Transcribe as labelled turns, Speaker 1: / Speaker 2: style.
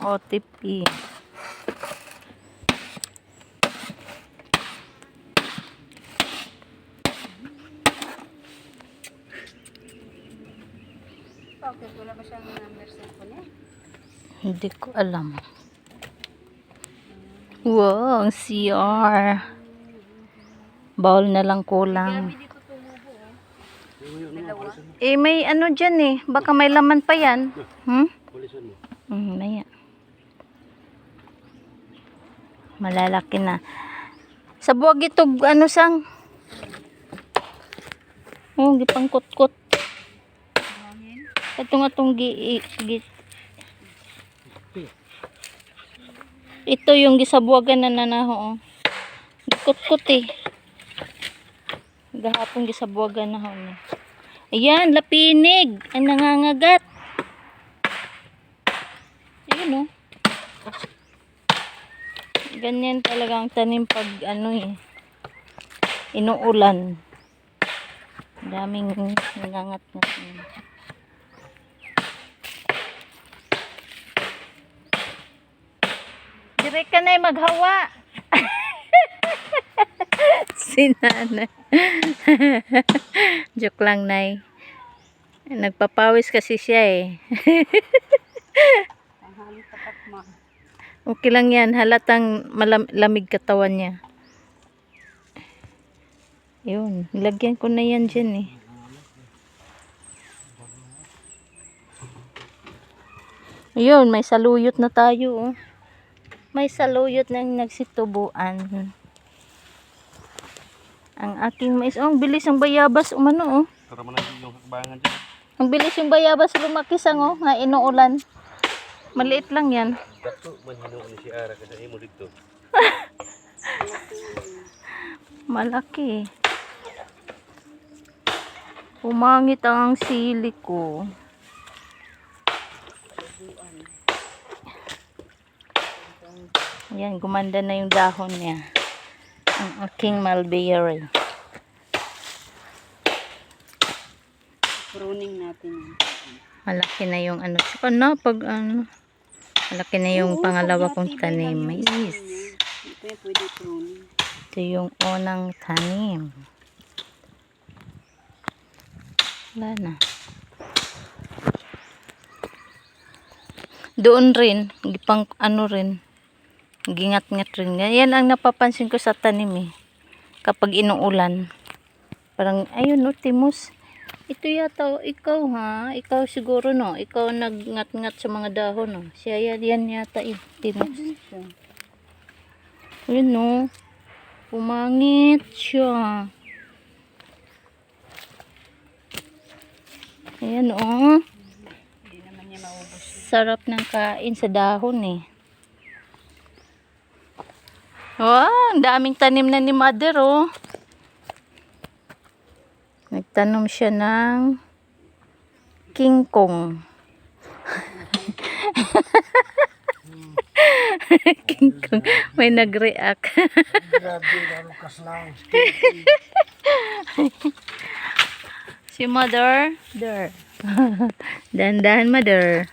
Speaker 1: OTP.
Speaker 2: Okay, wala ba siyang number cellphone niya?
Speaker 1: Hindi ko alam. Wow, ang CR. Bawal na lang kulang.
Speaker 2: Gabi dito tumubo, oh. Dalawa.
Speaker 1: Eh, may ano dyan eh. Baka may laman pa yan.
Speaker 3: Pulisan mo.
Speaker 1: Maya. Malalaki na. Sa buwag ito, ano sang? Oh, gipang kot-kot.
Speaker 2: Hangin.
Speaker 1: Atong ito yung gisabuagan na nanaho. Oh. Gikot-kot eh. Gahapon gisabuagan na ho. Ayan, lapinig. Ang nangangagat. Ayun oh. Ganyan talaga ang tanim pag ano eh. Inuulan. Daming nangangat-ngat. Direk ka na maghawa. Si nanay. Joke lang, nay. Nagpapawis kasi siya eh.
Speaker 2: Tanghali tapat mo.
Speaker 1: Okay lang yan. Halatang lamig katawan niya. Yun. Lagyan ko na yan dyan eh. Yun. May saluyot na tayo oh. May saluyot na nagsitubuan. Ang aking mais. Oh, ang bilis ang bayabas umano oh.
Speaker 3: Tara mo na yung hakbangan dyan.
Speaker 1: Ang bilis yung bayabas lumaki sang oh. Nga inuulan. Maliit lang yan.
Speaker 3: Dato, manhino ni si Ara kada imo dito.
Speaker 1: Malaki. Pumangit ang sili ko. Ayan, gumanda na yung dahon niya. Ang aking mulberry.
Speaker 2: Pruning natin yan.
Speaker 1: Malaki na yung ano. Saka na pag ano. Malaki na yung pangalawa kong tanim. Mais.
Speaker 2: Ito yan pwede pruning.
Speaker 1: Ito yung unang tanim. Wala na. Doon rin. Gipang ano rin. Gingat-ngat rin. Yan ang napapansin ko sa tanim eh. Kapag inuulan. Parang, ayun no, Timus. Ito yata, ikaw ha. Ikaw siguro no. Ikaw nagngat-ngat sa mga dahon no. Siya yan yata eh, Timus. Ayun no. Pumangit siya. Ayan oh.
Speaker 2: Hindi naman niya maubos.
Speaker 1: Sarap ng kain sa dahon eh. Wow, ang daming tanim na ni mother oh. Nagtanom siya ng King Kong. King Kong. May nag-react.
Speaker 3: Grabe, narukas lang.
Speaker 1: Si mother. There. Dahan-dahan mother.